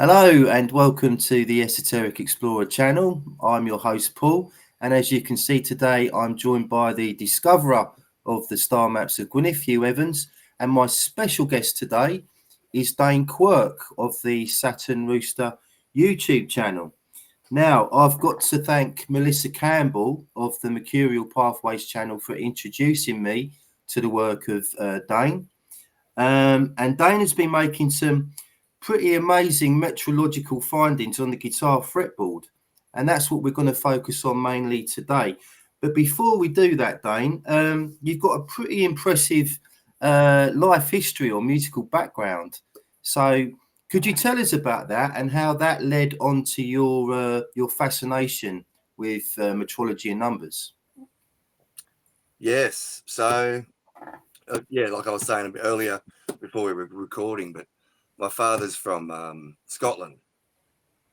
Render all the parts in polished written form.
Hello and welcome to the Esoteric Explorer channel. I'm your host Paul, and as you can see today I'm joined by the discoverer of the star maps of Gwyneth, Hugh Evans, and my special guest today is Dane Quirk of the Saturn Rooster YouTube channel. Now, I've got to thank Melissa Campbell of the Mercurial Pathways channel for introducing me to the work of Dane. And Dane has been making some pretty amazing metrological findings on the guitar fretboard. And that's what we're going to focus on mainly today. But before we do that, Dane, you've got a pretty impressive life history or musical background. So could you tell us about that and how that led on to your fascination with metrology and numbers? Yes. So, yeah, like I was saying a bit earlier before we were recording, but my father's from Scotland.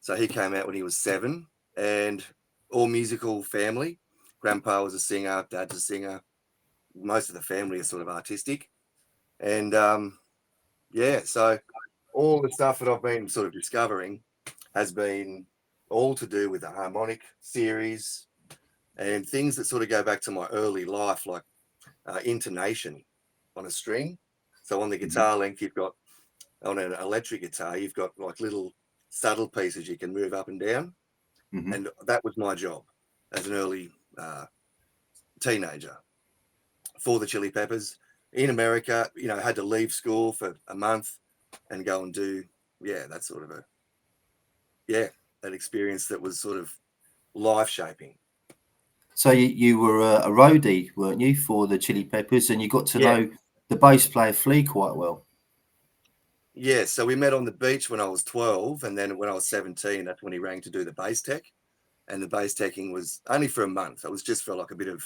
So he came out when he was 7, and all musical family. Grandpa was a singer, dad's a singer. Most of the family is sort of artistic. And yeah, so all the stuff that I've been sort of discovering has been all to do with the harmonic series and things that sort of go back to my early life, like intonation on a string. So on the guitar length, you've got, on an electric guitar, you've got like little subtle pieces you can move up and down. Mm-hmm. And that was my job as an early teenager for the Chili Peppers in America. You know, had to leave school for a month and go and do, that sort of that experience that was sort of life shaping. So you were a roadie, weren't you, for the Chili Peppers, and you got to Yeah. know the bass player Flea quite well. Yeah, so we met on the beach when I was 12, and then when I was 17, that's when he rang to do the bass tech. And the bass teching was only for a month. It was just for like a bit of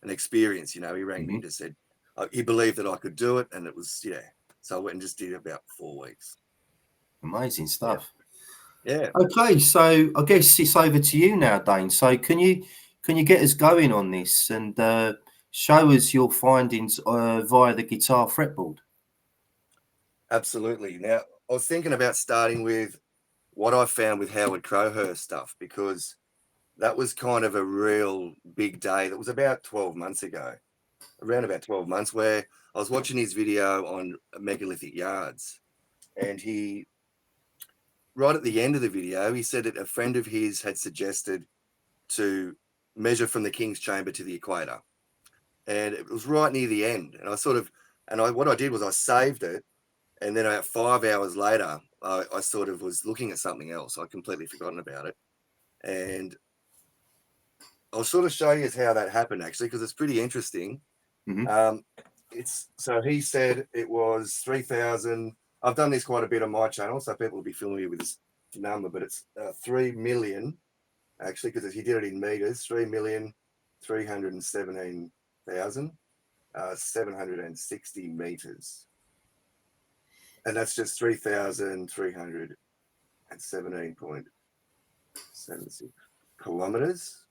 an experience, you know. He rang me and just said he believed that I could do it, and it was So I went and just did it about 4 weeks. Amazing Yeah, stuff. yeah, Okay, so I guess it's over to you now, Dane. So can you get us going on this and show us your findings via the guitar fretboard? absolutely. Now I was thinking about starting with what I found with Howard Crowhurst stuff, because that was kind of a real big day. That was about 12 months ago, around about 12 months, where I was watching his video on megalithic yards, and he, right at the end of the video, he said that a friend of his had suggested to measure from the King's Chamber to the equator. And it was right near the end. And what I did was I saved it. And then about 5 hours later, I sort of was looking at something else. I'd completely forgotten about it. And I'll sort of show you how that happened, actually, because it's pretty interesting. Mm-hmm. So he said it was 3,000. I've done this quite a bit on my channel, so people will be familiar with this number, but it's 3 million, actually, because he did it in meters, 3,317,760 meters. And that's just 3,317.76 kilometers.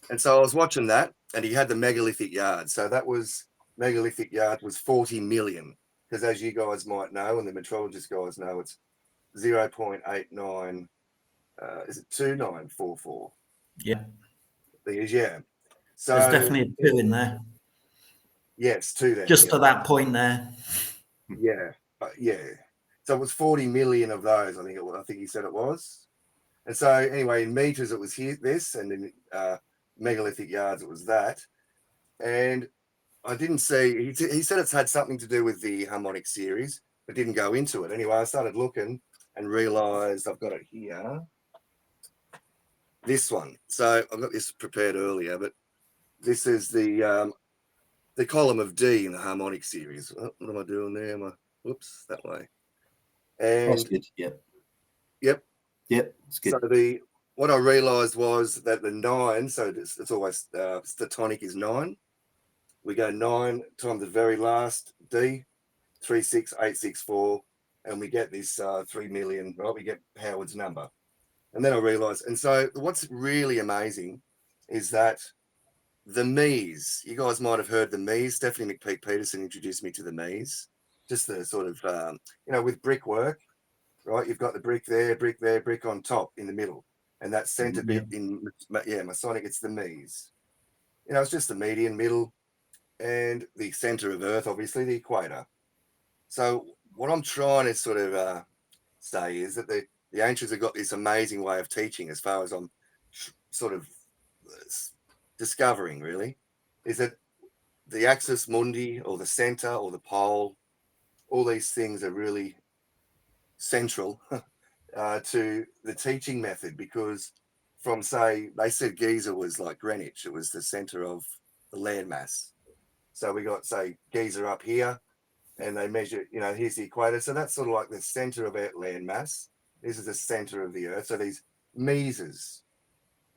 And so I was watching that, and he had the megalithic yard. So that was, megalithic yard was 40 million, because as you guys might know, and the metrologist guys know, it's 0.89, is it 2944? Yeah, Yeah. So there's definitely a 2 in there. yes, 2 there. Just Yeah. to that point there. Yeah. Yeah. So it was 40 million of those, I think he said it was. And so anyway, in meters it was this, and in megalithic yards it was that. And I didn't see, he said it's had something to do with the harmonic series, but didn't go into it. Anyway, I started looking and realized I've got it here. This one. So I've got this prepared earlier, but this is the column of D in the harmonic series. What am I doing there? Whoops, that way. That's And good. Yep. yep. Yep. It's good. So what I realized was that the 9, so it's always the tonic is 9. We go 9 times the very last D, 36864, and we get this 3 million, right? We get Howard's number. And then I realized, and so what's really amazing is that the Mies, you guys might have heard the Mies. Stephanie McPeak Peterson introduced me to the Mies, just the sort of, with brickwork. right? You've got the brick there, brick on top in the middle. And that center bit in, Masonic, it's the Mies. It's just the median, middle, and the center of Earth, obviously, the equator. So what I'm trying to sort of say is that the ancients have got this amazing way of teaching, as far as I'm sort of discovering, really, is that the axis mundi, or the center, or the pole, all these things are really central to the teaching method, because from, say, they said Giza was like Greenwich, it was the center of the landmass. So we got, say, Giza up here, and they measure, here's the equator. So that's sort of like the center of our landmass. This is the center of the Earth. So these mesas.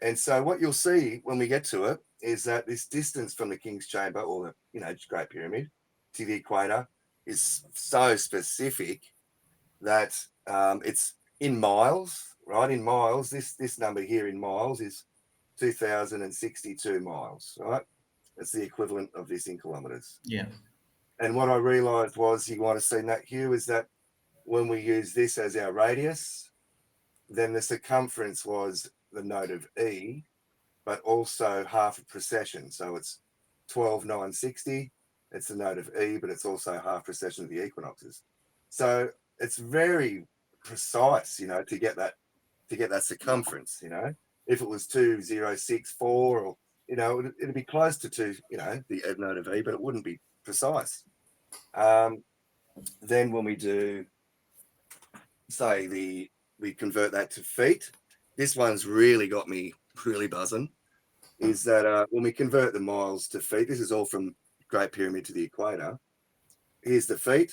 And so what you'll see when we get to it is that this distance from the King's Chamber, or the, Great Pyramid, to the equator is so specific that it's in miles, right? In miles, this number here in miles is 2,062 miles, right? That's the equivalent of this in kilometers. Yeah. And what I realized was, you want to see that, Hugh, is that when we use this as our radius, then the circumference was the node of E, but also half a precession. So it's 12,960. It's the node of E, but it's also half precession of the equinoxes. So it's very precise, to get that circumference. If it was 2064, or it'd be close to the node of E, but it wouldn't be precise. Then when we do, say, we convert that to feet, this one's really got me really buzzing, is that when we convert the miles to feet, this is all from Great Pyramid to the equator. Here's the feet,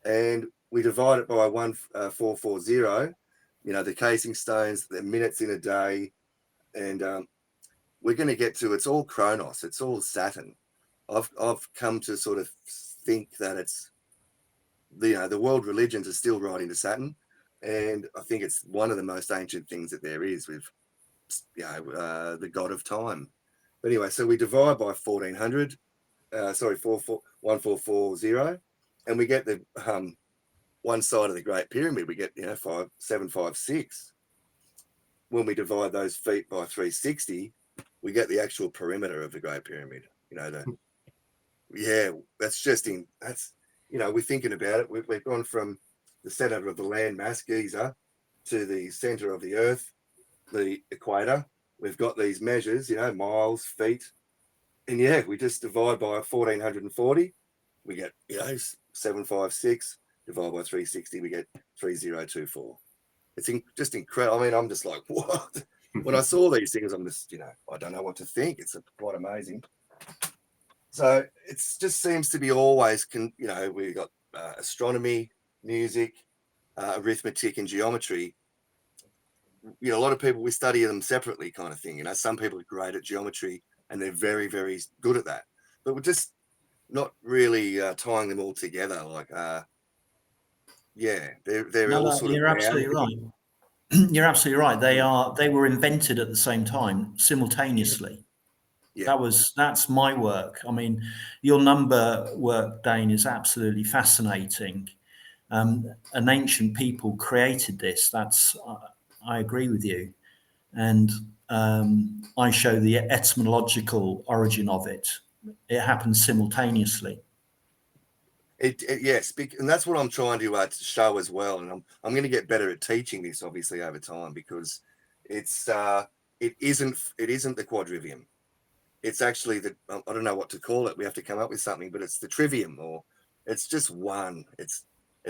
and we divide it by 1440, the casing stones, the minutes in a day, and we're going to get to, it's all Chronos, it's all Saturn. I've come to sort of think that it's the world religions are still right into Saturn, and I think it's one of the most ancient things that there is, with the god of time. But anyway, so we divide by 1400, 1440, and we get the one side of the Great Pyramid, we get 756. When we divide those feet by 360, we get the actual perimeter of the Great Pyramid. That's we're thinking about it. We've gone from the center of the landmass, Giza, to the center of the Earth, the equator. We've got these measures, miles, feet, and we just divide by 1440. We get 756. Divide by 360, we get 3024. It's just incredible. I mean, I'm just like, what? When I saw these things, I'm just, I don't know what to think. It's quite amazing. So it just seems to be always, we've got astronomy, music, arithmetic, and geometry. A lot of people, we study them separately, kind of thing. Some people are great at geometry and they're very, very good at that. But we're just not really tying them all together. Like, they're all sort of. You're absolutely right. You're absolutely right. They were invented at the same time, simultaneously. Yeah. That's my work. I mean, your number work, Dane, is absolutely fascinating. An ancient people created this. I agree with you, and I show the etymological origin of it. It happens simultaneously. Yes, and that's what I'm trying to show as well. And I'm going to get better at teaching this, obviously, over time, because it isn't the quadrivium. It's actually I don't know what to call it. We have to come up with something, but it's the trivium, or it's just one. It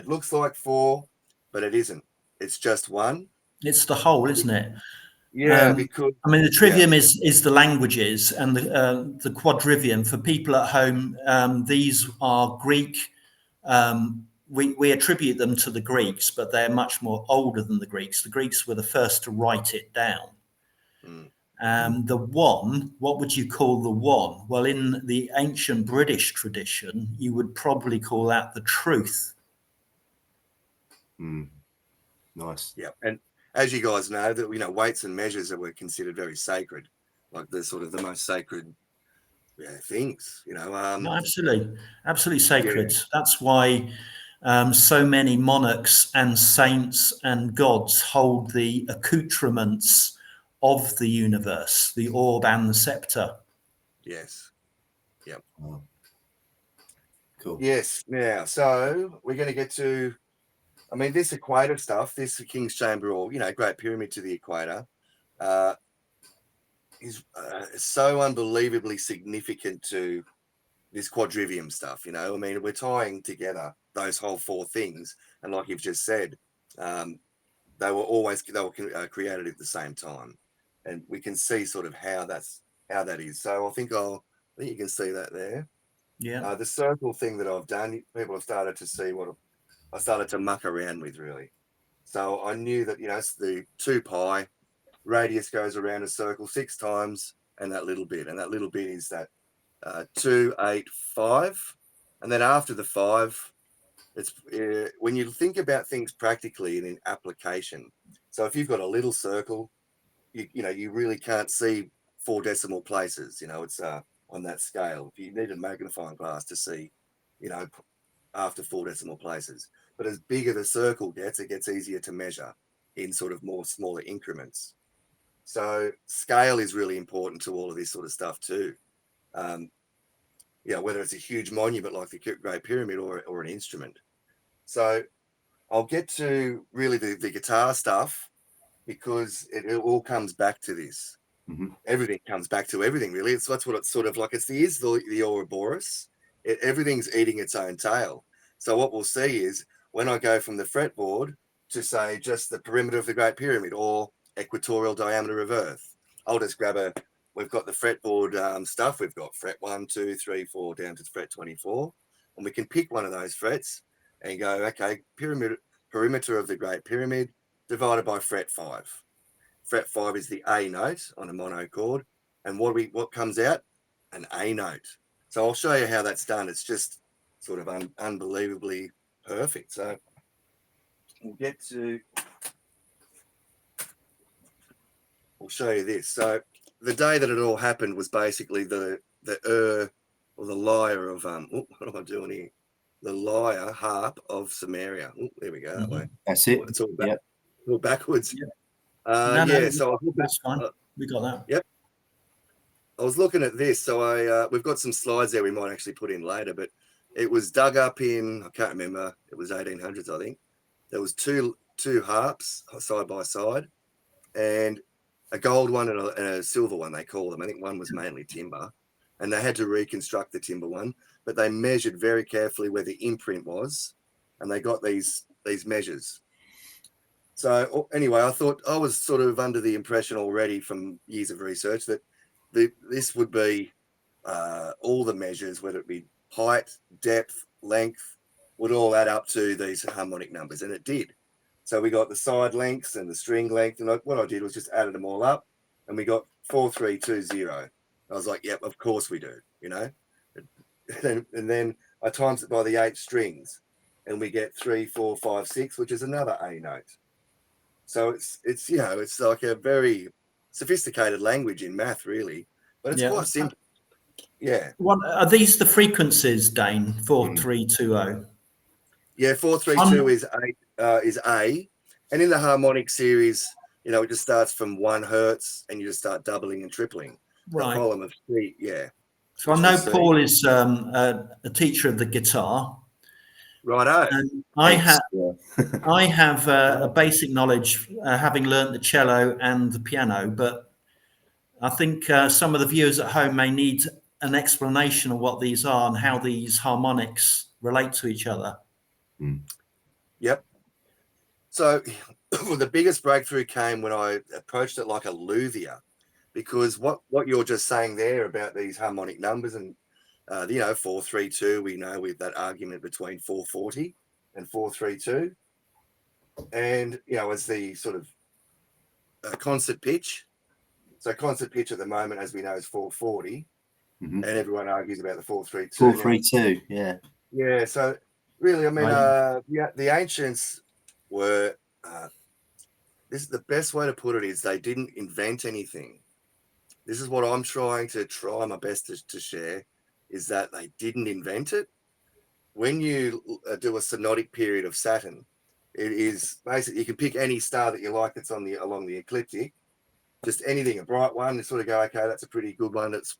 looks like four, but it isn't. It's just one. It's the whole, isn't it? Yeah, because I mean, the trivium is the languages, and the quadrivium, for people at home, these are Greek. We attribute them to the Greeks, but they're much more older than the Greeks. The Greeks were the first to write it down. The one, what would you call the one? Well, in the ancient British tradition, you would probably call that the truth. Nice. Yeah, and as you guys know, that weights and measures that were considered very sacred, like the sort of the most sacred things. No, absolutely sacred. That's why so many monarchs and saints and gods hold the accoutrements of the universe, the orb and the scepter. Yes. Yep. Wow. Cool. Yes. Now, so we're going to get to, I mean, this equator stuff, this King's Chamber, or, Great Pyramid to the equator, is so unbelievably significant to this quadrivium stuff. I mean, we're tying together those whole four things. And like you've just said, they were created at the same time. And we can see sort of how that is. So I think you can see that there. Yeah. The circle thing that I've done, people have started to see what I started to muck around with, really. So I knew that, it's the 2 pi, radius goes around a circle 6 times, and that little bit. And that little bit is that 2, 8, 5. And then after the 5, it's when you think about things practically and in application. So if you've got a little circle, you really can't see 4 decimal places. It's on that scale. If you need a magnifying glass to see, after 4 decimal places. But as bigger the circle gets, it gets easier to measure in sort of more smaller increments. So scale is really important to all of this sort of stuff too. Whether it's a huge monument like the Great Pyramid or an instrument. So I'll get to really the guitar stuff, because it all comes back to this. Mm-hmm. Everything comes back to everything, really. That's what it's sort of like. It's the Ouroboros. Everything's eating its own tail. So what we'll see is when I go from the fretboard to, say, just the perimeter of the Great Pyramid or equatorial diameter of Earth, I'll just grab we've got the fretboard stuff. We've got fret 1, 2, 3, 4 down to fret 24. And we can pick one of those frets and go, okay, perimeter of the Great Pyramid divided by fret 5. Fret 5 is the A note on a mono chord. And what comes out? An A note. So I'll show you how that's done. It's just sort of unbelievably perfect. So we'll show you this. So the day that it all happened was basically the lyre of what am I doing here? The lyre harp of Samaria. Oh, there we go. That way. That's it. It's all all backwards. No, So that's fine. We got that. Yep. I was looking at this. So we've got some slides there we might actually put in later, but it was dug up in, I can't remember, it was 1800s, I think. There was two harps side by side, and a gold one and a silver one, they call them. I think one was mainly timber, and they had to reconstruct the timber one, but they measured very carefully where the imprint was, and they got these measures. So anyway, I was sort of under the impression already from years of research that this would be all the measures, whether it be height, depth, length, would all add up to these harmonic numbers, and it did. So we got the side lengths and the string length, and what I did was just added them all up, and we got 4320. I was like, yep, of course we do, and then I times it by the 8 strings, and we get 3, 4, 5, 6, which is another A note. So it's like a very sophisticated language in math, really, but it's quite simple. Yeah. Are these the frequencies, Dane? 4320. Yeah, 432 is A, and in the harmonic series, it just starts from 1 hertz, and you just start doubling and tripling. Right. The column of C, yeah. So I know Paul is a teacher of the guitar. Righto. And I have a basic knowledge, having learnt the cello and the piano, but I think some of the viewers at home may need an explanation of what these are and how these harmonics relate to each other. Yep. So the biggest breakthrough came when I approached it like a luthier, because what you're just saying there about these harmonic numbers and 432, we know with that argument between 440 and 432, and as the sort of concert pitch. So concert pitch at the moment, as we know, is 440, and everyone argues about the 432. 432, yeah. Yeah. So really, I mean, the ancients were. This is the best way to put it: is they didn't invent anything. This is what I'm trying my best to share, is that they didn't invent it. when you do a synodic period of Saturn, it is basically, you can pick any star that you like that's on along the ecliptic, just anything, a bright one, and sort of go, okay, that's a pretty good one. That's,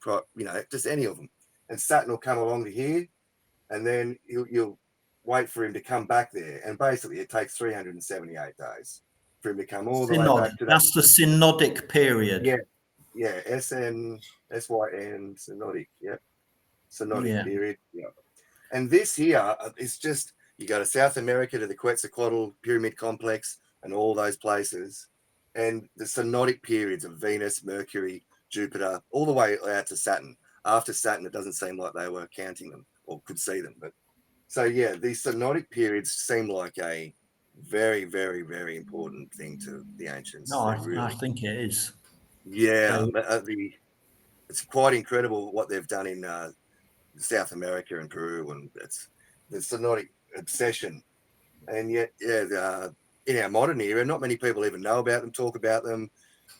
just any of them. And Saturn will come along to here, and then you'll wait for him to come back there. And basically, it takes 378 days for him to come all the way back to that. That's the synodic period. Yeah, SYN, synodic. Yep, synodic period. Yeah. And this here is just, you go to South America to the Quetzalcoatl Pyramid Complex and all those places, and the synodic periods of Venus, Mercury, Jupiter, all the way out to Saturn. After Saturn, it doesn't seem like they were counting them or could see them. But so, yeah, these synodic periods seem like a very, very, very important thing to the ancients. No, I think it is. Yeah, it's quite incredible what they've done in South America and Peru, and it's the synodic obsession. And yet, in our modern era, not many people even know about them, talk about them.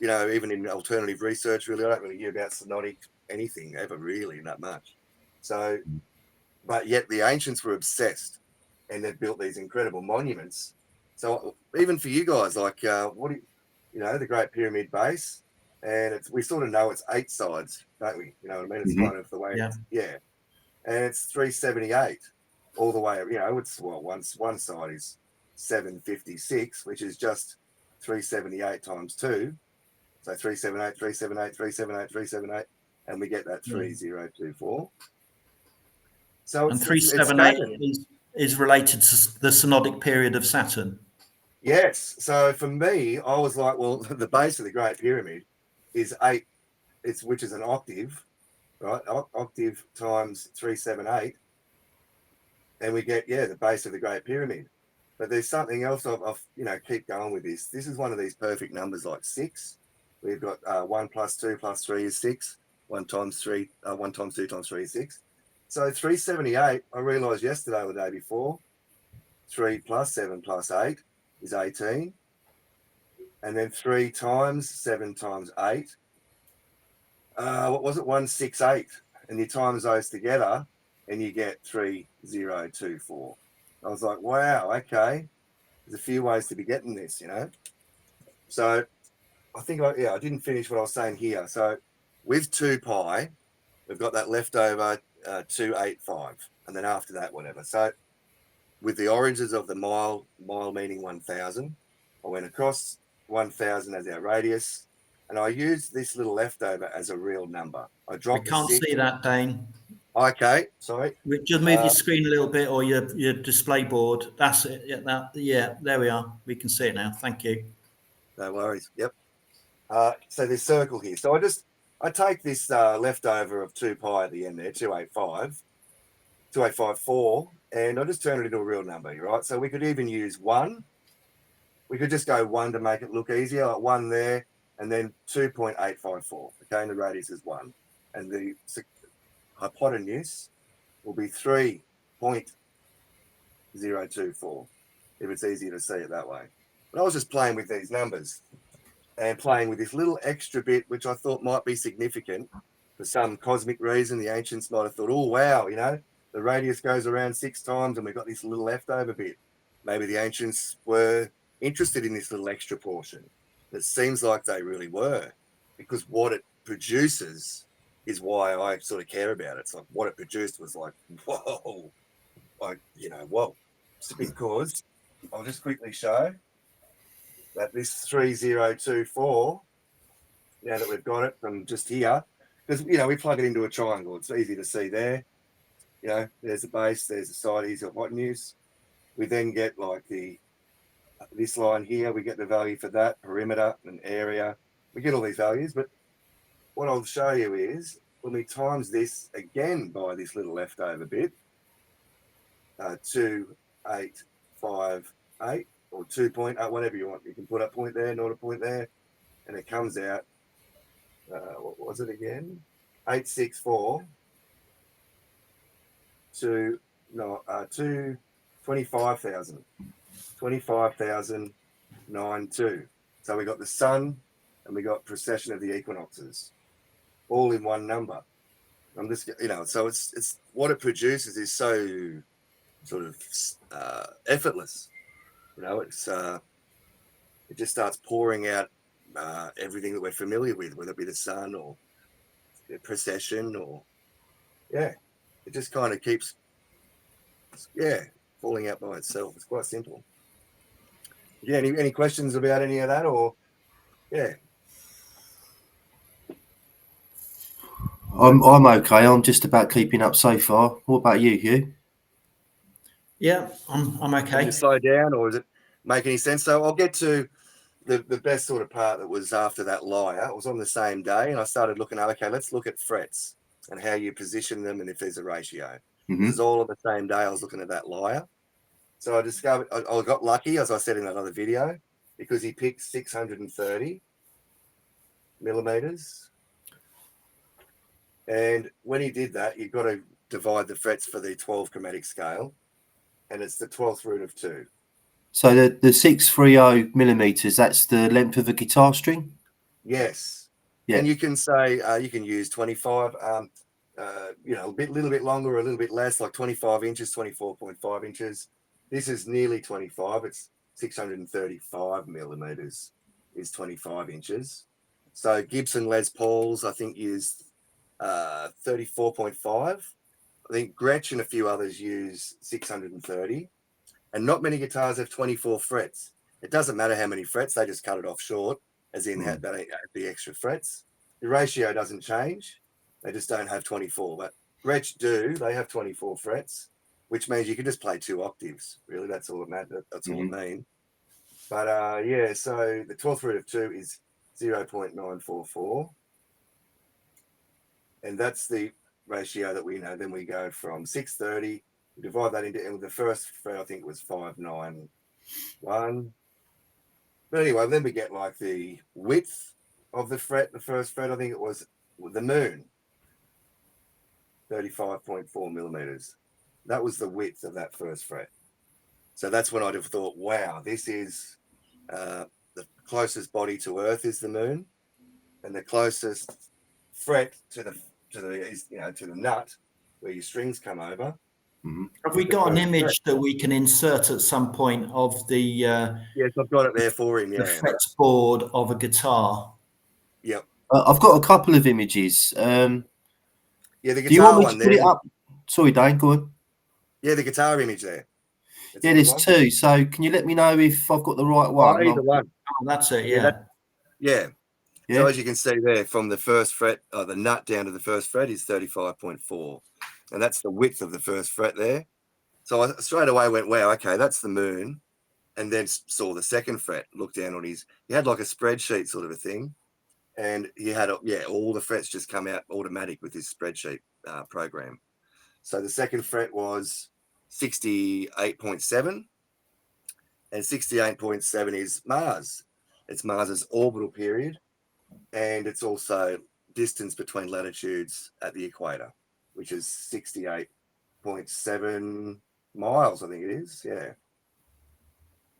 Even in alternative research, really, I don't really hear about synodic anything ever, really, not much. So, but yet the ancients were obsessed, and they've built these incredible monuments. So even for you guys, like the Great Pyramid Base, and we sort of know it's 8 sides, don't we? You know what I mean? It's kind of the way, and it's 378 all the way. It's one side is 756, which is just 378 times 2, so 378, 378, 378, 378, and we get that 3024. So and 378 is related to the synodic period of Saturn. Yes. So for me, I was like, well, the base of the Great Pyramid is 8, which is an octave, right? Octave times 378, and we get the base of the Great Pyramid. But there's something else. I've keep going with this. This is one of these perfect numbers, like 6. We've got 1 plus 2 plus 3 is 6. 1 times 3, 1 times 2 times 3 is 6. So 378, I realised yesterday or the day before, 3 plus 7 plus 8 is 18. And then 3 times 7 times 8. What was it? 168. And you times those together and you get 3024. I was like, wow, okay. There's a few ways to be getting this, So I think, I didn't finish what I was saying here. So with 2 pi, we've got that leftover 285. And then after that, whatever. So with the origins of the mile meaning 1,000, I went across 1,000 as our radius, and I used this little leftover as a real number. I dropped. We can't see that, Dane. Okay, sorry. Just move your screen a little bit, or your display board. That's it. Yeah, there we are. We can see it now. Thank you. No worries. Yep. So this circle here. So I take this leftover of 2 pi at the end there, 2854, and I just turn it into a real number, right? So we could even use 1. We could just go 1 to make it look easier, like 1 there, and then 2.854. Okay, and the radius is 1. And the hypotenuse will be 3.024, if it's easier to see it that way. But I was just playing with these numbers and playing with this little extra bit, which I thought might be significant for some cosmic reason. The ancients might have thought, oh, wow, the radius goes around 6 times and we've got this little leftover bit. Maybe the ancients were interested in this little extra portion. It seems like they really were, because what it produces is why I sort of care about it. It's like what it produced was like, whoa, whoa. It's because I'll just quickly show that this 3024, now that we've got it from just here, because, we plug it into a triangle. It's easy to see there. There's the base, there's the side, here's the hypotenuse. We then get like this line here, we get the value for that, perimeter and area. We get all these values, but what I'll show you is when we times this again by this little leftover bit, 2858 or 2.8, whatever you want. You can put a point there, not a point there, and it comes out, what was it again? 864 to 25,000. 25,092. So we got the sun and we got precession of the equinoxes, all in one number. I'm just, so it's what it produces is so sort of effortless. You know, it just starts pouring out everything that we're familiar with, whether it be the sun or the precession, or it just kind of keeps falling out by itself. It's quite simple. Yeah, any questions about any of that, or I'm okay. I'm just about keeping up so far. What about you, Hugh? Yeah, I'm okay. Did you slow down, or does it make any sense? So I'll get to the best sort of part that was after that lyre. It was on the same day, and I started looking at, okay, let's look at frets and how you position them and if there's a ratio. Mm-hmm. This is all on the same day. I was looking at that lyre. So I discovered, I got lucky, as I said in that other video, because he picked 630 millimeters. And when he did that, you've got to divide the frets for the 12 chromatic scale, and it's the 12th root of 2. So the 630 millimeters, that's the length of a guitar string? Yes. Yeah. And you can say, you can use 25, you know, little bit longer or a little bit less, like 25 inches, 24.5 inches. This is nearly 25. It's 635 millimeters is 25 inches. So Gibson Les Pauls, I think, used 34.5. I think Gretsch and a few others use 630. And not many guitars have 24 frets. It doesn't matter how many frets, they just cut it off short, as in the extra frets. The ratio doesn't change. They just don't have 24. But Gretsch do. They have 24 frets, which means you can just play 2 octaves. Really, that's all it matters. That's all it means. But so the 12th root of 2 is 0.944. And that's the ratio that we know. Then we go from 630. We divide that into, and the first fret, I think it was 591. But anyway, then we get like the width of the fret. The first fret, I think it was the moon, 35.4 millimeters. That was the width of that first fret. So that's when I'd have thought, wow, this is the closest body to Earth is the moon, and the closest fret to the nut where your strings come over. Mm-hmm. Have we got an image that we can insert at some point of the? Yes, I've got it there for him. The fretboard of a guitar. Yep. I've got a couple of images. The guitar do you want me one to there. put it up? Sorry, Dane, go on. Yeah, the guitar image there. There's 2. So can you let me know if I've got the right one? Either one. Oh, that's it. Yeah. So as you can see there, from the first fret, the nut down to the first fret is 35.4. And that's the width of the first fret there. So I straight away went, wow, okay, that's the moon. And then saw the second fret, looked down on he had like a spreadsheet sort of a thing. And he had, all the frets just come out automatic with his spreadsheet program. So the second fret was 68.7. And 68.7 is Mars. It's Mars's orbital period. And it's also distance between latitudes at the equator, which is 68.7 miles, I think it is. Yeah.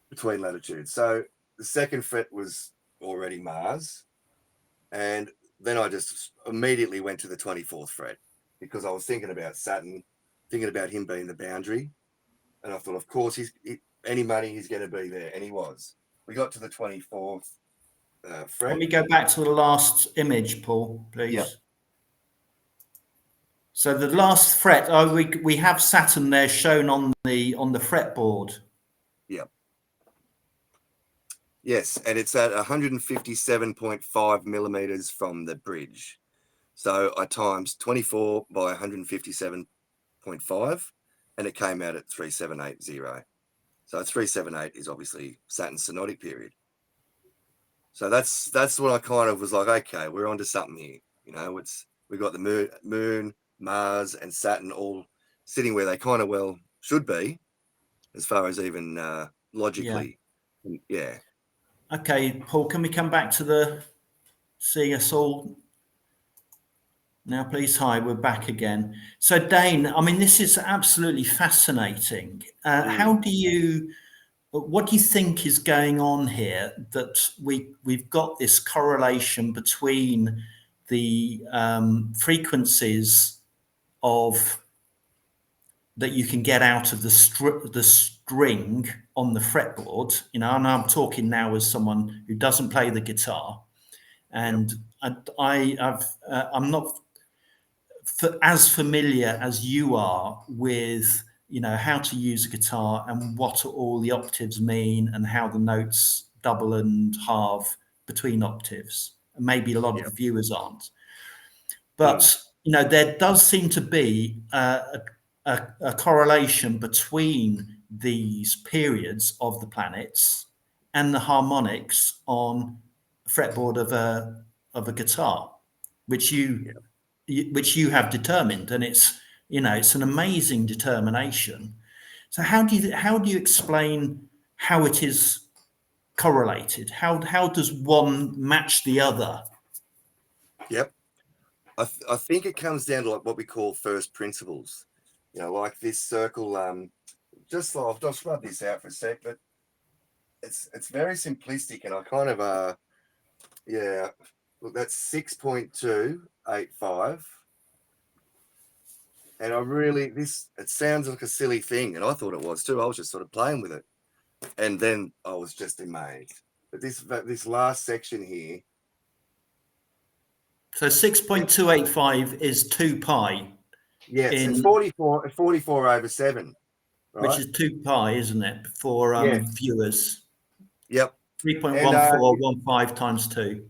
Between latitudes. So the second fret was already Mars. And then I just immediately went to the 24th fret because I was thinking about Saturn, thinking about him being the boundary. And I thought, of course, any money he's going to be there. And he was. We got to the 24th fret. Let me go back to the last image, Paul, please. Yeah. So the last fret, we have Saturn there shown on the fretboard. Yep. Yes, and it's at 157.5 millimeters from the bridge. So I times 24 by 157.5, and it came out at 3780. So 378 is obviously Saturn's synodic period. So that's what I kind of was like, okay, we're onto something here. You know, we got the moon, Mars, and Saturn all sitting where they kind of well should be, as far as even logically. Yeah. Okay, Paul, can we come back to seeing us all now, please? Hi, we're back again. So, Dane, I mean, this is absolutely fascinating. What do you think is going on here that we've got this correlation between the frequencies of that you can get out of the string on the fretboard, you know, and I'm talking now as someone who doesn't play the guitar, and I'm not as familiar as you are with, you know, how to use a guitar and what all the octaves mean and how the notes double and halve between octaves. And maybe a lot of the viewers aren't. But, you know, there does seem to be a correlation between these periods of the planets and the harmonics on a fretboard of a guitar, which you have determined, and it's, you know, it's an amazing determination. So how do you explain how it is correlated? How does one match the other? Yep. I think it comes down to like what we call first principles. You know, like this circle. I'll just rub this out for a sec, but it's very simplistic, and I kind of look, that's 6.285. And it sounds like a silly thing, and I thought it was too. I was just sort of playing with it, and then I was just amazed. But this last section here. So 6.285 is 2 pi. Yes, it's 44 over 7. Right? Which is 2 pi, isn't it, for viewers? Yep. 3.1415 times 2.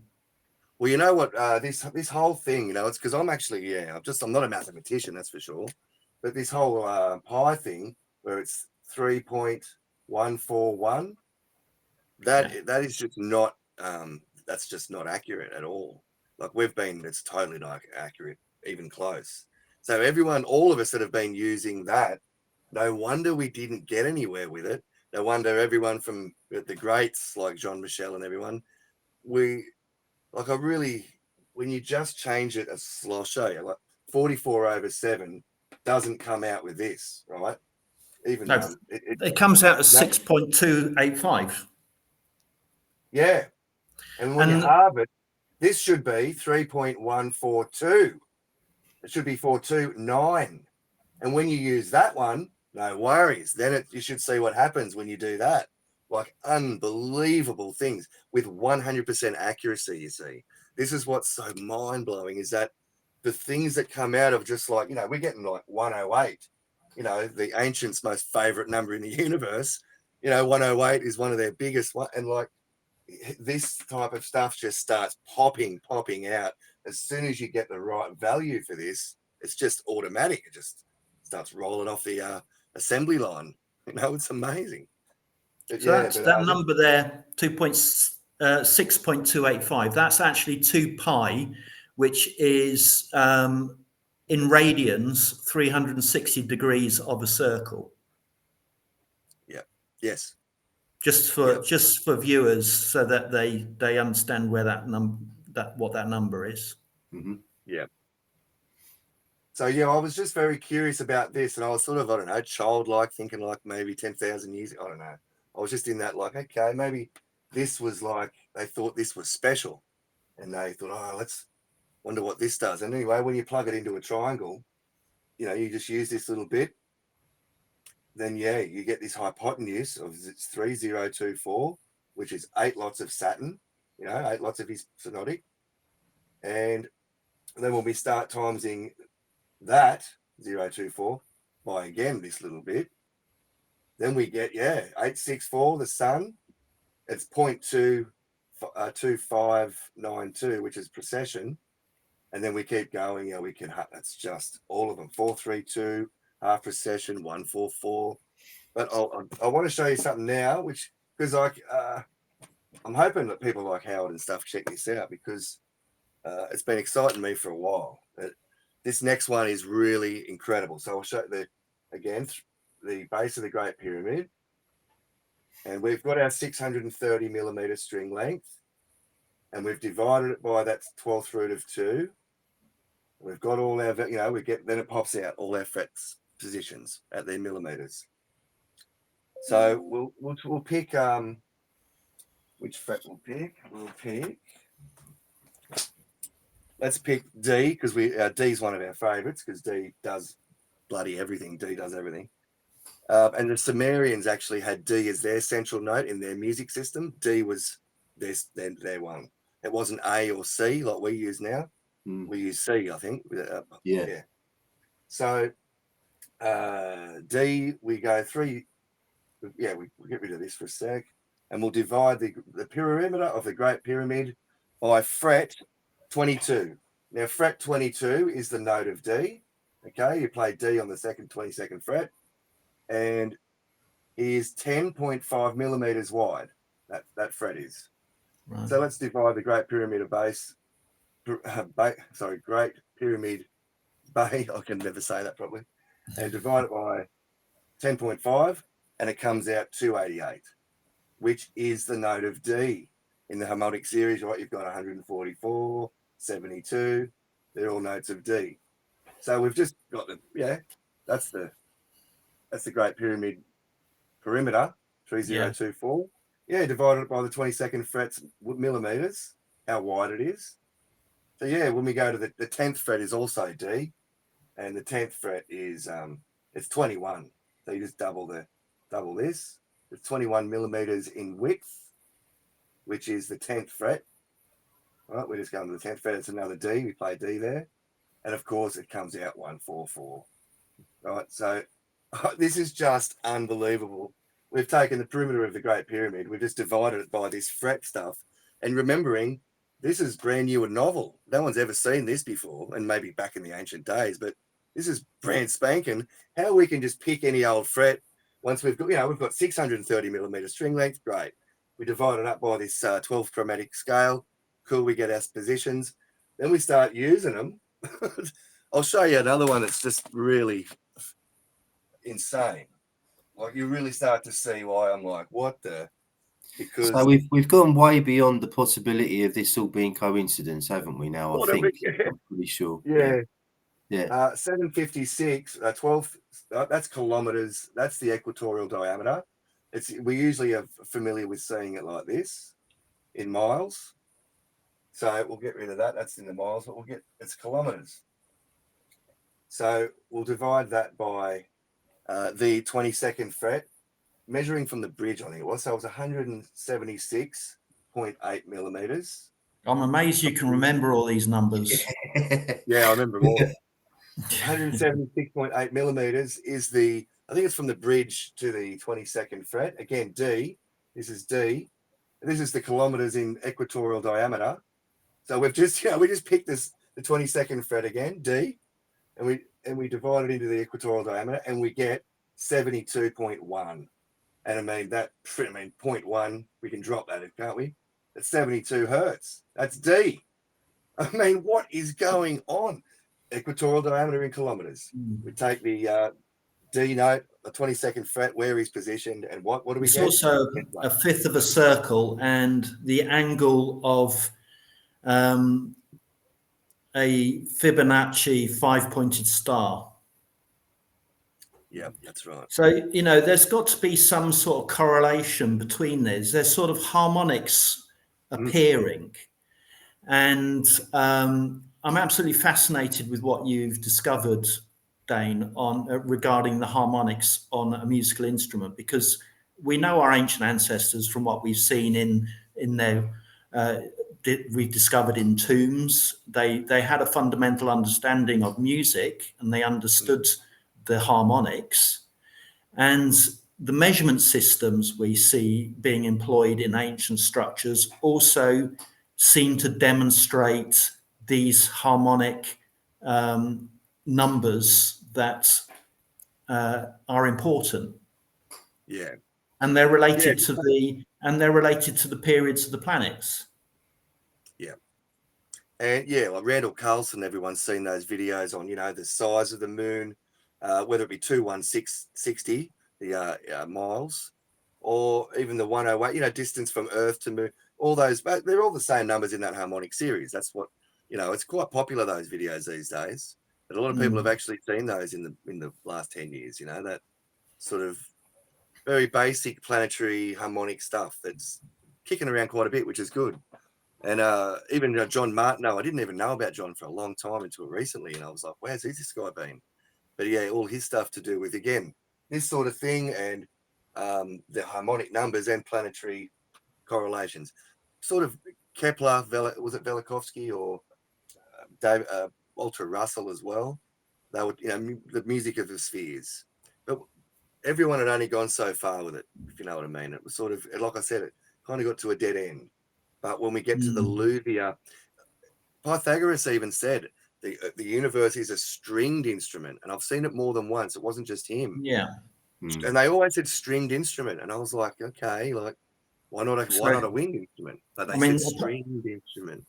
Well, you know what? This whole thing, you know, it's because I'm actually, I'm not a mathematician, that's for sure. But this whole pi thing, where it's 3.141, that is just not that's just not accurate at all. Like it's totally not accurate, even close. So all of us that have been using that, no wonder we didn't get anywhere with it. No wonder everyone from the greats like Jean-Michel and everyone, when you just change it, I'll show you, like 44 over 7 doesn't come out with this, right? Even no, it comes out as 6.285. Yeah. And when you halve it, this should be 3.142. It should be 429. And when you use that one, no worries. Then you should see what happens when you do that. Like unbelievable things with 100% accuracy, you see. This is what's so mind-blowing, is that the things that come out of just like, you know, we're getting like 108, you know, the ancients' most favorite number in the universe. You know, 108 is one of their biggest one. And like this type of stuff just starts popping out. As soon as you get the right value for this, it's just automatic. It just starts rolling off the assembly line. You know, it's amazing. But so that number there, 6.285, that's actually 2 pi, which is in radians 360 degrees of a circle. Yeah. Yes. Just for viewers, so that they understand where what that number is. Mm-hmm. Yeah. So I was just very curious about this, and I was sort of, I don't know, childlike, thinking like maybe 10,000 years. I don't know. I was just in that like, okay, maybe this was like, they thought this was special, and they thought, oh, let's wonder what this does. And anyway, when you plug it into a triangle, you know, you just use this little bit, then you get this hypotenuse of 3024, which is 8 lots of Saturn, you know, 8 lots of his synodic. And then when we start timesing that 024 by again this little bit, then we get 864, the sun. It's 0.2592, which is precession. And then we keep going. We can, that's just all of them. 432, half precession, 144. But I want to show you something now, which, because I'm hoping that people like Howard and stuff check this out, because it's been exciting me for a while. This next one is really incredible. So I'll show the base of the Great Pyramid. And we've got our 630 millimeter string length. And we've divided it by that 12th root of 2. We've got all our, then it pops out all our frets positions at their millimeters. So we'll pick, which fret we'll pick? Let's pick D, because D is one of our favorites, because D does bloody everything. D does everything. And the Sumerians actually had D as their central note in their music system. D was their one. It wasn't A or C like we use now. We use C, I think. Yeah. So D, we go 3. Yeah, we get rid of this for a sec. And we'll divide the perimeter of the Great Pyramid by fret 22. Now, fret 22 is the note of D. Okay, you play D on the 22nd fret. And is 10.5 millimeters wide. That fret is. Right. So let's divide the Great Pyramid Great Pyramid Bay. I can never say that properly. And divide it by 10.5, and it comes out 288, which is the note of D in the harmonic series. Right, you've got 144, 72. They're all notes of D. So we've just got that's the Great Pyramid perimeter, 3024. Yeah, divided by the 22nd frets millimeters, how wide it is. So yeah, when we go to the 10th fret is also D, and the 10th fret is it's 21. So you just double this. It's 21 millimeters in width, which is the 10th fret. All right, we're just going to the 10th fret. It's another D. We play D there, and of course it comes out 144. Right, so this is just unbelievable. We've taken the perimeter of the Great Pyramid, we've just divided it by this fret stuff, and remembering this is brand new and novel. No one's ever seen this before, and maybe back in the ancient days, but this is brand spanking. How we can just pick any old fret once we've got 630 millimeter string length, great. We divide it up by this 12th chromatic scale. Cool, we get our positions. Then we start using them. I'll show you another one that's just really insane. Like, you really start to see why I'm like, what the? Because so we've gone way beyond the possibility of this all being coincidence, haven't we? Now I think I'm pretty sure. Yeah. 756, 12. That's kilometers. That's the equatorial diameter. We usually are familiar with seeing it like this in miles. So we'll get rid of that. That's in the miles, but it's kilometers. So we'll divide that by the 22nd fret, measuring from the bridge, I think it was. So it was 176.8 millimeters. I'm amazed you can remember all these numbers. Yeah, I remember them all. 176.8 millimeters is I think it's from the bridge to the 22nd fret. Again, D. This is D. This is the kilometers in equatorial diameter. So we just picked the 22nd fret again, D, and we divide it into the equatorial diameter, and we get 72.1. And I mean 0.1, we can drop that, can't we? That's 72 hertz. That's D. I mean, what is going on? Equatorial diameter in kilometers. We take the D note, the 22nd fret, where he's positioned, and what do we get? It's also a fifth of a circle, and the angle of a Fibonacci 5-pointed star. Yeah, that's right. So, there's got to be some sort of correlation between these. There's sort of harmonics appearing. And I'm absolutely fascinated with what you've discovered, Dane, regarding the harmonics on a musical instrument, because we know our ancient ancestors from what we've seen in their we discovered in tombs. They had a fundamental understanding of music, and they understood the harmonics, and the measurement systems we see being employed in ancient structures also seem to demonstrate these harmonic numbers that are important. Yeah, and they're related to the periods of the planets. Yeah. And like Randall Carlson, everyone's seen those videos on, the size of the moon, whether it be 21660, the miles, or even the 108, distance from Earth to moon. All those, they're all the same numbers in that harmonic series. That's what, it's quite popular, those videos these days. But a lot of people have actually seen those in the last 10 years, that sort of very basic planetary harmonic stuff that's kicking around quite a bit, which is good. And even John Martineau, I didn't even know about John for a long time until recently. And I was like, where's this guy been? But yeah, all his stuff to do with, again, this sort of thing, and the harmonic numbers and planetary correlations. Sort of Kepler, was it Velikovsky or David, Walter Russell as well? They would, the music of the spheres. But everyone had only gone so far with it, if you know what I mean. It was sort of, like I said, it kind of got to a dead end. But when we get to the Luvia, Pythagoras even said the universe is a stringed instrument, and I've seen it more than once. It wasn't just him. Yeah. And they always said stringed instrument, and I was like, okay, like why not a wind instrument? But they said stringed instrument.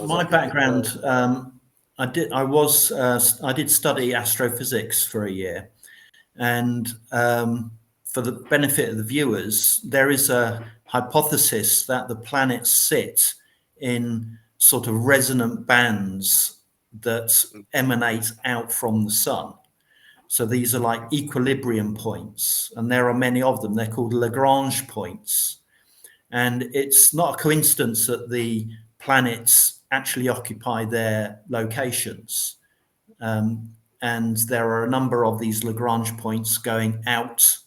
My background, I did study astrophysics for a year, and for the benefit of the viewers, there is a hypothesis that the planets sit in sort of resonant bands that emanate out from the sun. So these are like equilibrium points, and there are many of them. They're called Lagrange points. And it's not a coincidence that the planets actually occupy their locations. And there are a number of these Lagrange points going out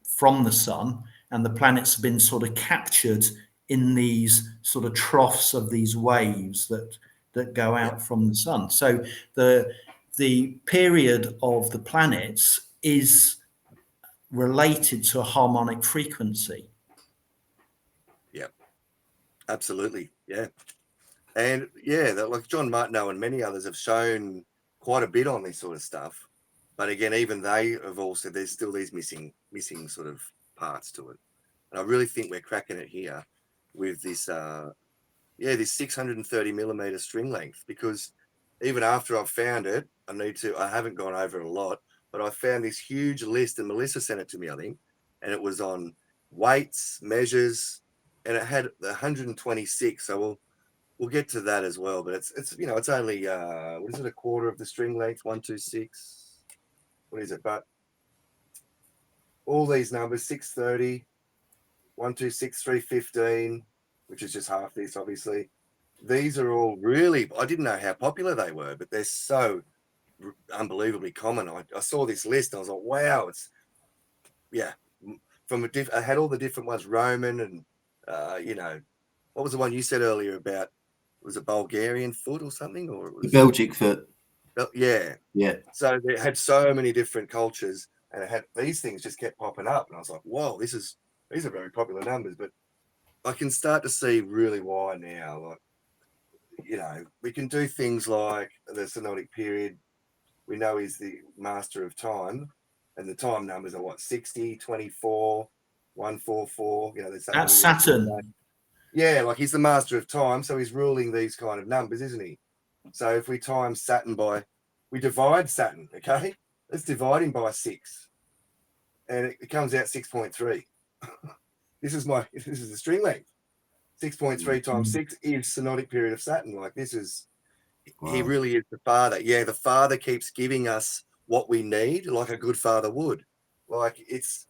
from the sun, and the planets have been sort of captured in these sort of troughs of these waves that go out from the sun. So the period of the planets is related to a harmonic frequency. Yeah, absolutely. Yeah. And yeah, like John Martineau and many others have shown quite a bit on this sort of stuff. But again, even they have all said there's still these missing sort of parts to it. And I really think we're cracking it here with this, this 630 millimeter string length, because even after I've found it, I haven't gone over it a lot, but I found this huge list, and Melissa sent it to me, I think, and it was on weights, measures, and it had 126. So we'll get to that as well. But it's only what is it, a quarter of the string length, 126. What is it? But all these numbers, 630, 126, 315, which is just half this, obviously. These are all really, I didn't know how popular they were, but they're so unbelievably common. I saw this list and I was like, wow, it's, I had all the different ones, Roman and, what was the one you said earlier about, was it Bulgarian foot or something? Or it was the Belgic foot. Yeah. Yeah. So they had so many different cultures, and it had these things just kept popping up. And I was like, whoa, these are very popular numbers. But I can start to see really why now. Like, we can do things like the synodic period. We know he's the master of time, and the time numbers are what, 60, 24, 144. That's Saturn. Yeah, like he's the master of time, so he's ruling these kind of numbers, isn't he? So if we time Saturn we divide Saturn, okay? Let's divide him by 6. And it comes out 6.3. This is the string length. 6.3 times 6 is synodic period of Saturn. Like he really is the father. Yeah, the father keeps giving us what we need, like a good father would. Like it's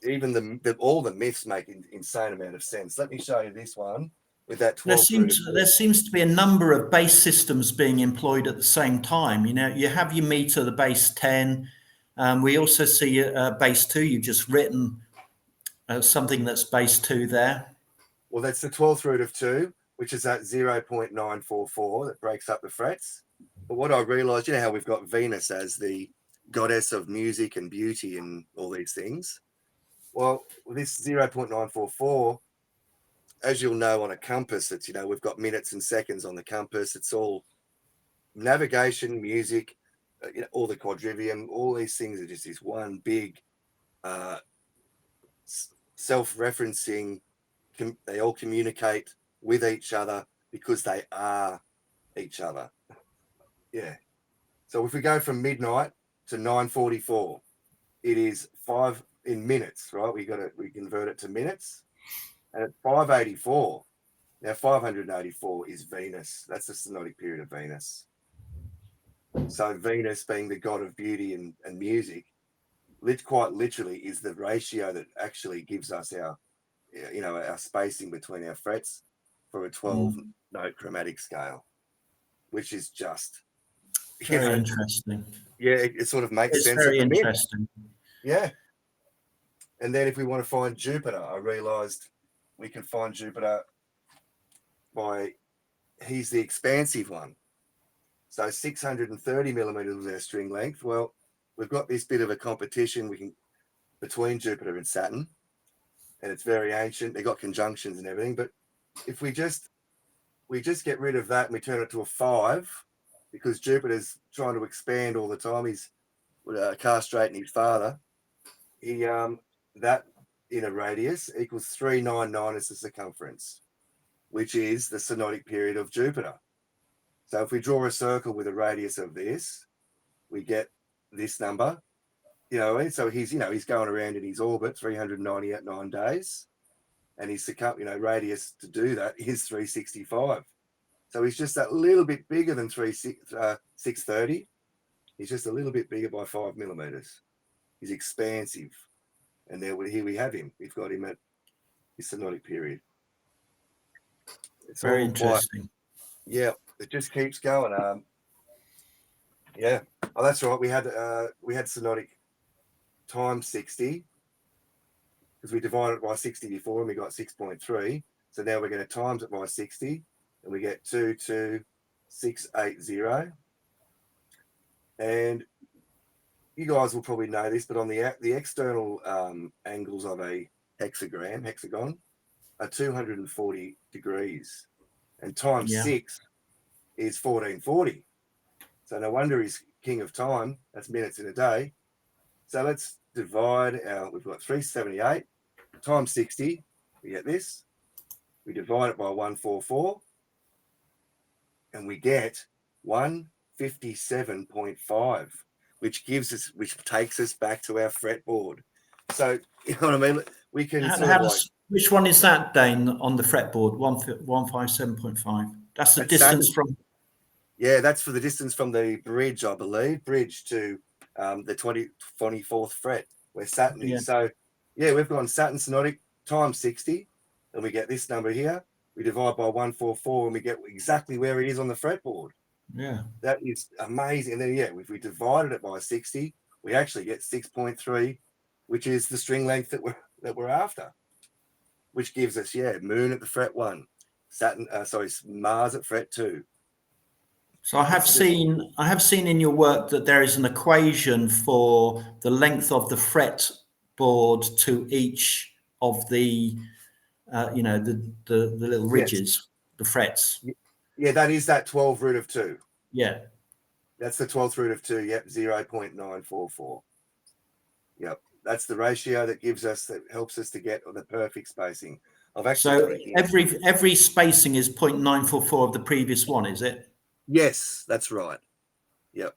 even all the myths make an insane amount of sense. Let me show you this one. With that 12 there seems to be a number of base systems being employed at the same time. You have your meter, the base 10. We also see base 2. You've just written something that's base 2 there. Well, that's the 12th root of 2, which is at 0.944 that breaks up the frets. But what I realized, how we've got Venus as the goddess of music and beauty and all these things. Well, this 0.944, as you'll know on a compass, it's, we've got minutes and seconds on the compass. It's all navigation, music, all the quadrivium, all these things are just this one big self-referencing. They all communicate with each other because they are each other. Yeah. So if we go from midnight to 9:44, it is 5 in minutes, right? We convert it to minutes. And at 584, now 584 is Venus. That's the synodic period of Venus. So Venus, being the god of beauty and music, quite literally is the ratio that actually gives us our spacing between our frets for a 12-note chromatic scale, which is just Very interesting. Yeah, it sort of makes It's sense very at the minute. interesting. Yeah. And then if we want to find Jupiter, I realized we can find Jupiter by, he's the expansive one. So 630 millimeters was our string length. Well, we've got this bit of a competition between Jupiter and Saturn, and it's very ancient. They got conjunctions and everything. But if we just get rid of that and we turn it to a 5, because Jupiter's trying to expand all the time. He's castrating his father. That inner radius equals 399 as the circumference, which is the synodic period of Jupiter. So if we draw a circle with a radius of this, we get this number. So he's going around in his orbit 399 days, and his radius to do that is 365. So he's just that little bit bigger than 630. He's just a little bit bigger by 5 millimeters. He's expansive. And here we have him. We've got him at his synodic period. It's very all interesting. Yeah, it just keeps going. Yeah. Oh, that's right. We had synodic times 60, because we divided it by 60 before and we got 6.3. So now we're going to times it by 60 and we get 22680. And you guys will probably know this, but on the external angles of a hexagon are 240 degrees, and times 6 is 1440. So no wonder he's king of time. That's minutes in a day. So let's divide we've got 378 times 60. We get this. We divide it by 144 and we get 157.5, which takes us back to our fretboard. So, you know what I mean? We can which one is that, Dane, on the fretboard? 157.5. That's the distance from. Yeah, that's for the distance from the bridge, I believe, to the 24th fret where Saturn is. So, yeah, we've gone Saturn synodic times 60, and we get this number here. We divide by 144, and we get exactly where it is on the fretboard. Yeah, that is amazing. And then, if we divided it by 60, we actually get 6.3, which is the string length that we're after, which gives us Moon at the fret 1, Mars at fret 2. So I have seen in your work that there is an equation for the length of the fretboard to each of the the little ridges, the frets. Yeah, that is that 12 root of 2. Yeah. That's the 12th root of 2. Yep, 0.944. Yep, that's the ratio that helps us to get the perfect spacing. So every spacing is 0.944 of the previous one, is it? Yes, that's right. Yep,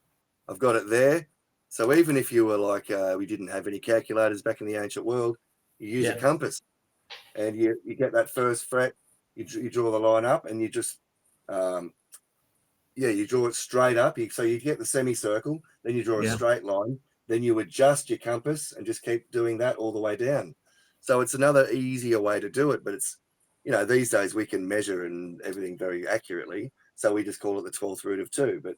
I've got it there. So even if you were like, we didn't have any calculators back in the ancient world, you use a compass, and you get that first fret, you draw the line up, and you just you draw it straight up. So you get the semicircle, then you draw a straight line, then you adjust your compass and just keep doing that all the way down. So it's another easier way to do it, but it's, these days we can measure and everything very accurately. So we just call it the 12th root of 2, but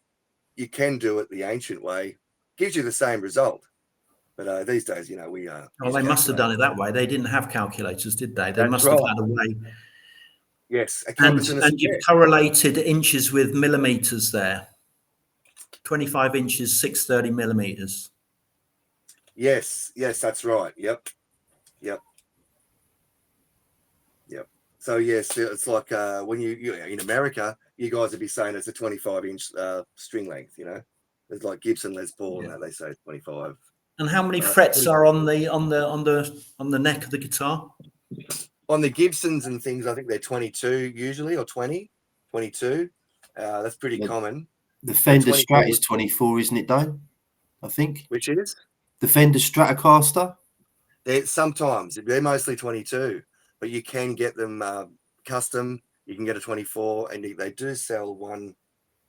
you can do it the ancient way. Gives you the same result. But these days, we are. Well, they must have done it that way. They didn't have calculators, did they? They That's must have had a way. Yes. And you've correlated inches with millimeters there. 25 inches, 630 millimeters. Yes, that's right. Yep. So yes, it's like when you in America, you guys would be saying it's a 25-inch string length. It's like Gibson Les Paul, and they say 25. And how many frets are on the neck of the guitar? On the Gibsons and things, I think they're 22 usually, or 22. That's pretty common. The Fender Strat is 24, isn't it, Dane? I think. Which is? The Fender Stratocaster? Sometimes. They're mostly 22, but you can get them custom. You can get a 24, and they do sell one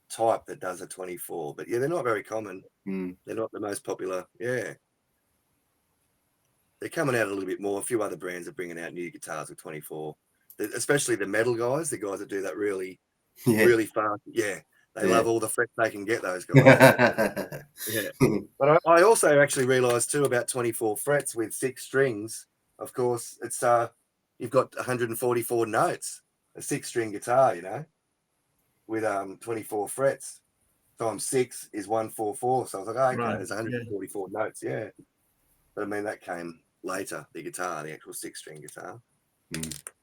type that does a 24. But, they're not very common. They're not the most popular. Yeah. They're coming out a little bit more. A few other brands are bringing out new guitars with 24, especially the metal guys, the guys that do that really fast. Yeah, They love all the frets they can get, those guys. Yeah. But I also actually realised too about 24 frets with 6 strings. Of course, it's you've got 144 notes. A 6-string guitar, you know, with 24 frets times 6 is 144. So I was like, oh, okay, Right, there's 144 notes, yeah. But I mean, that came later, the guitar, the actual 6-string guitar.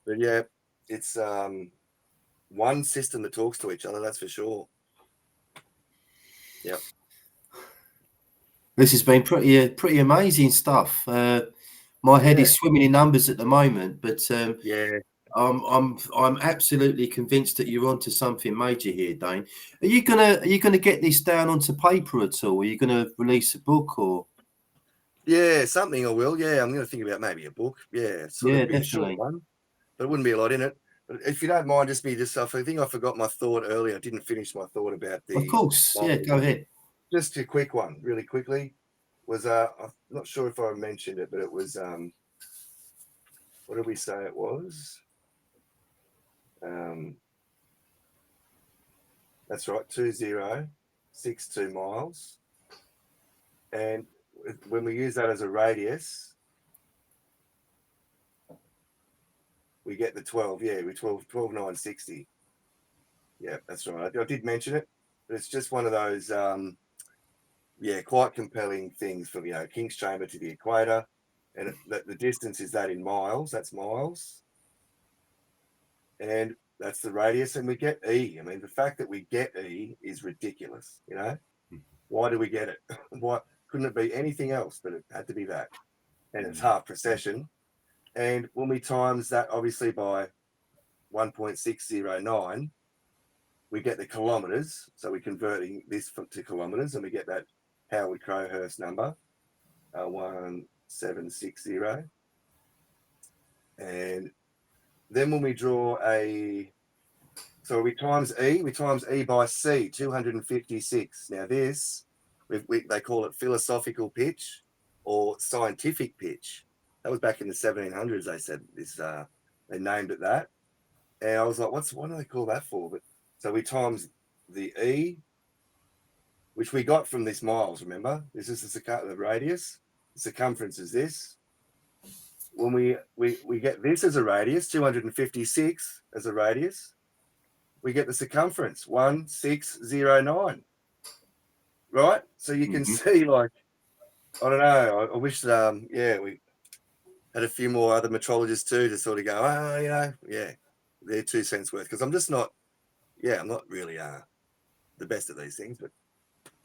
But yeah, it's one system that talks to each other, that's for sure. Yep. This has been pretty amazing stuff. My head is swimming in numbers at the moment, but Yeah. I'm absolutely convinced that you're onto something major here, Dane. Are you gonna get this down onto paper at all? Are you gonna release a book or? Yeah, something I will. Yeah, I'm going to think about maybe a book. Yeah, sort of be a short one, but it wouldn't be a lot in it. But if you don't mind, I think I forgot my thought earlier. I didn't finish my thought about the. Of course, yeah. Go ahead. Just a quick one, really quickly. Was I'm not sure if I mentioned it, but it was what did we say it was? That's right, 2062 miles, and when we use that as a radius, we get the 12. Yeah, we 12,960. Yeah, that's right. I did mention it, but it's just one of those, quite compelling things from, King's Chamber to the equator. And the distance is that in miles. That's miles. And that's the radius. And we get E. I mean, the fact that we get E is ridiculous, you know? Why do we get it? Why couldn't it be anything else? But it had to be that. And it's half precession. And when we times that, obviously, by 1.609, we get the kilometers. So we're converting this to kilometers, and we get that Howard Crowhurst number, 1760. And then when we draw we times E by C, 256. Now this, they call it philosophical pitch or scientific pitch. That was back in the 1700s. They said this. They named it that, and I was like, what do they call that for? But so we times the E, which we got from this miles. Remember, this is the radius. The circumference is this. When we get this as a radius, 256 as a radius, we get the circumference 1609. Right. So you can see, like, I don't know. I wish that we had a few more other metrologists too to sort of go, they're 2 cents worth, because I'm just not, I'm not really the best at these things, but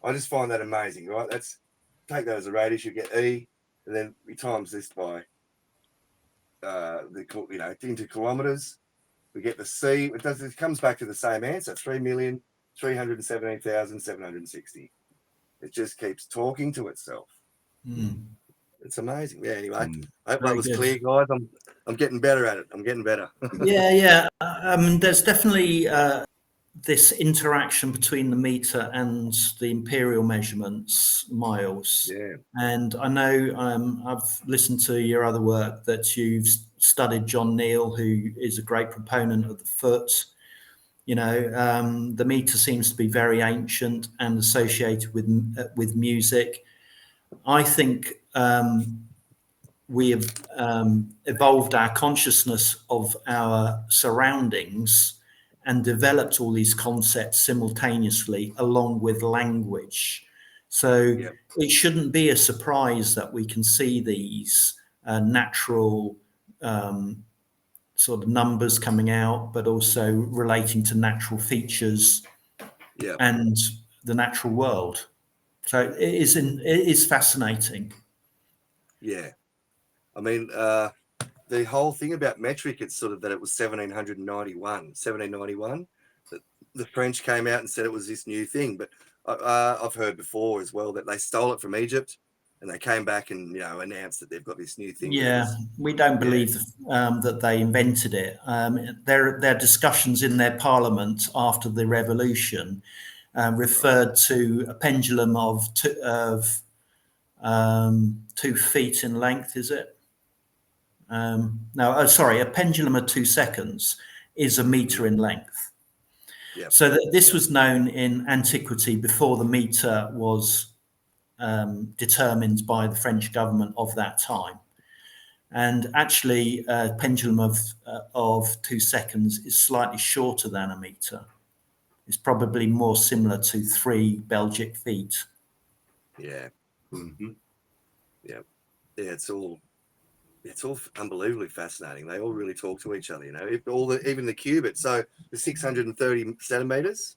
I just find that amazing, right? Take that as a radius, you get E, and then we times this by into kilometers, we get the C. It comes back to the same answer, 3,317,760. It just keeps talking to itself. It's amazing. Yeah. Anyway, I hope that was clear, guys. I'm getting better at it. I'm getting better. Yeah. There's definitely this interaction between the meter and the imperial measurements, miles. Yeah. And I know I've listened to your other work that you've studied John Neal, who is a great proponent of the foot. The meter seems to be very ancient and associated with music. I think we have evolved our consciousness of our surroundings and developed all these concepts simultaneously along with language. So it shouldn't be a surprise that we can see these natural sort of numbers coming out, but also relating to natural features and the natural world. So it is fascinating. Yeah. I mean, the whole thing about metric, it's sort of that it was 1791, that the French came out and said it was this new thing. But I've heard before as well that they stole it from Egypt, and they came back and announced that they've got this new thing. Yeah, we don't believe that they invented it. Their discussions in their parliament after the revolution referred to a pendulum of 2 feet in length. Is it? A pendulum of 2 seconds is a meter in length. Yep. So this was known in antiquity before the meter was determined by the French government of that time. And actually, a pendulum of 2 seconds is slightly shorter than a meter. It's probably more similar to 3 Belgic feet. Yeah. Mm-hmm. Yeah. Yeah. It's all unbelievably fascinating. They all really talk to each other, you know. Even the cubit. So the 630 centimeters,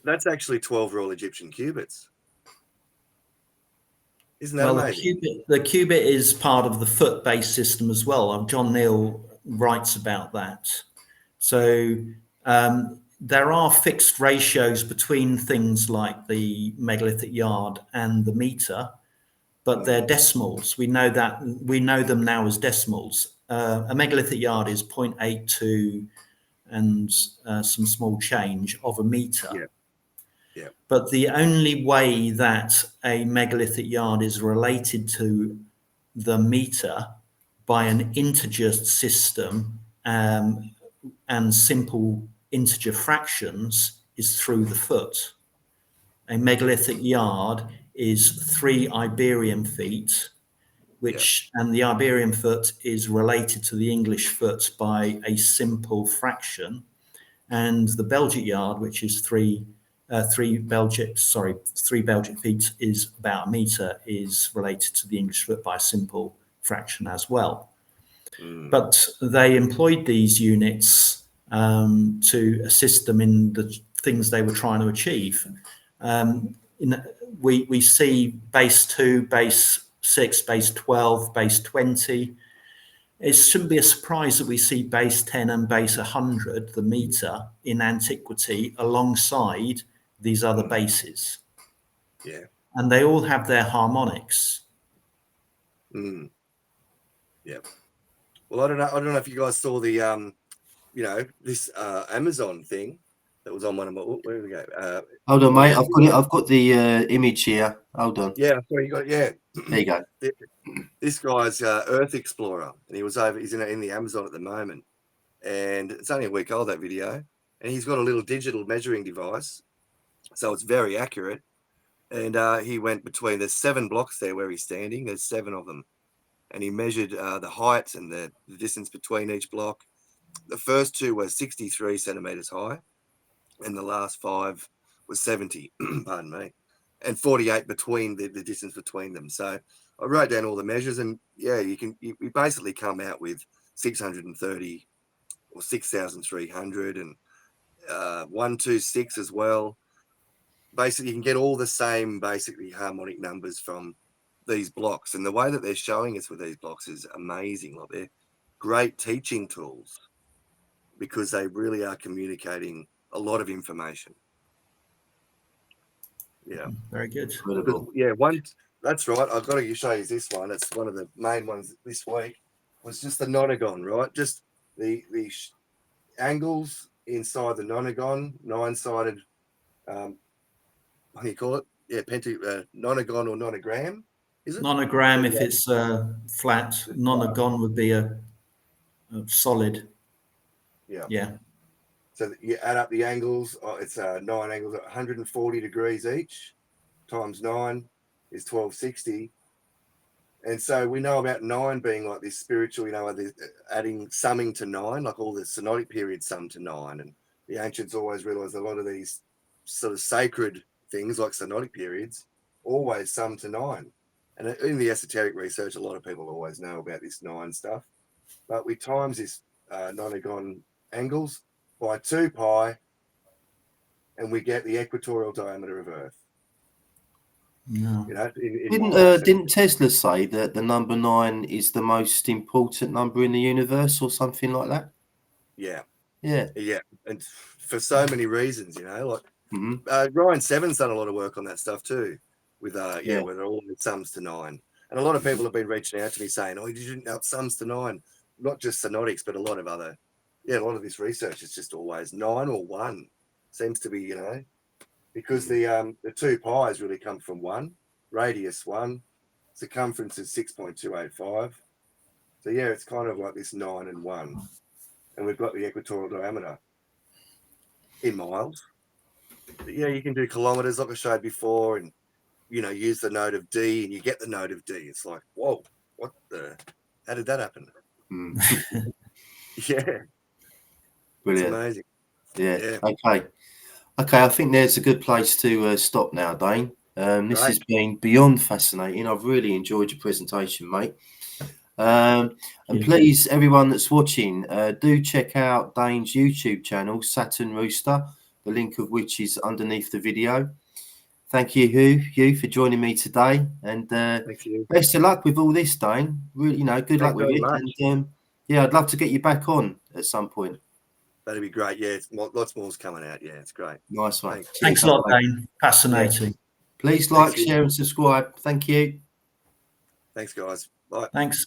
that's actually 12 Royal Egyptian cubits. Isn't that amazing? The cubit is part of the foot-based system as well. John Neal writes about that. So there are fixed ratios between things like the megalithic yard and the meter, but they're decimals. We know them now as decimals. A megalithic yard is 0.82 and some small change of a meter. Yeah. Yeah. But the only way that a megalithic yard is related to the meter by an integer system and simple integer fractions is through the foot. A megalithic yard is 3 Iberian feet, and the Iberian foot is related to the English foot by a simple fraction, and the Belgic yard, which is 3 Belgic feet, is about a meter, is related to the English foot by a simple fraction as well. But they employed these units to assist them in the things they were trying to achieve. We see base 2, base 6, base 12, base 20. It shouldn't be a surprise that we see base 10 and base 100, the meter, in antiquity alongside these other bases. Yeah. And they all have their harmonics. Yeah. Well, I don't know if you guys saw the this Amazon thing that was on one of my. Where we go? Hold on, mate. I've got the image here. Hold on. Yeah, sorry, you got. Yeah, there you go. This guy's Earth Explorer, and he's in the Amazon at the moment, and it's only a week old, that video, and he's got a little digital measuring device, so it's very accurate. And he went between, there's 7 blocks there where he's standing. There's 7 of them, and he measured the height and the distance between each block. The first 2 were 63 centimeters high, and the last 5 was 70. Pardon me, and 48 between the distance between them. So I wrote down all the measures, and yeah, we basically come out with 630 or 6,300 and 126 as well. Basically, you can get all the same basically harmonic numbers from these blocks, and the way that they're showing us with these blocks is amazing. Like, they're great teaching tools because they really are communicating a lot of information. Yeah, very good. Yeah, that's right. I've got to show you this one. It's one of the main ones this week. Was just the nonagon, right? Just the angles inside the nonagon, 9-sided. What do you call it? Yeah, nonagon or nonogram. Is it nonogram? If it's flat, nonagon would be a solid. Yeah. So you add up the angles. It's 9 angles at 140 degrees each, times 9 is 1260. And so we know about 9 being like this spiritual, summing to 9, like all the synodic periods sum to 9. And the ancients always realized a lot of these sort of sacred things like synodic periods always sum to 9. And in the esoteric research, a lot of people always know about this 9 stuff. But we times this nonagon angles by 2 pi, and we get the equatorial diameter of Earth. No. Didn't Tesla say that the number 9 is the most important number in the universe, or something like that? Yeah, yeah, and for so many reasons, like Ryan Seven's done a lot of work on that stuff too, with where it all sums to 9. And a lot of people have been reaching out to me saying, "Oh, you didn't know it sums to 9." Not just synodics, but a lot of other. Yeah, a lot of this research is just always 9 or 1. Seems to be, because the 2 pi's really come from 1, radius 1, circumference is 6.285. So yeah, it's kind of like this 9 and 1, and we've got the equatorial diameter. in miles. But yeah, you can do kilometers like I showed before, and use the note of D, and you get the note of D. It's like, whoa, how did that happen? Yeah, Brilliant. it's amazing. Yeah. Okay. I think there's a good place to stop now, Dane. This has been beyond fascinating. I've really enjoyed your presentation, mate. And please, everyone that's watching, do check out Dane's YouTube channel, Saturn Rooster, the link of which is underneath the video. Thank you, Hugh, for joining me today, and Thank you. best of luck with all this, Dane. Really, good luck with it. Much. And yeah, I'd love to get you back on at some point. That'd be great. Yeah, lots more's coming out. Yeah, it's great. Nice one. Thanks a lot, Dane. Fascinating. Yeah. Please like, share, and subscribe. Thank you. Thanks, guys. Bye. Thanks.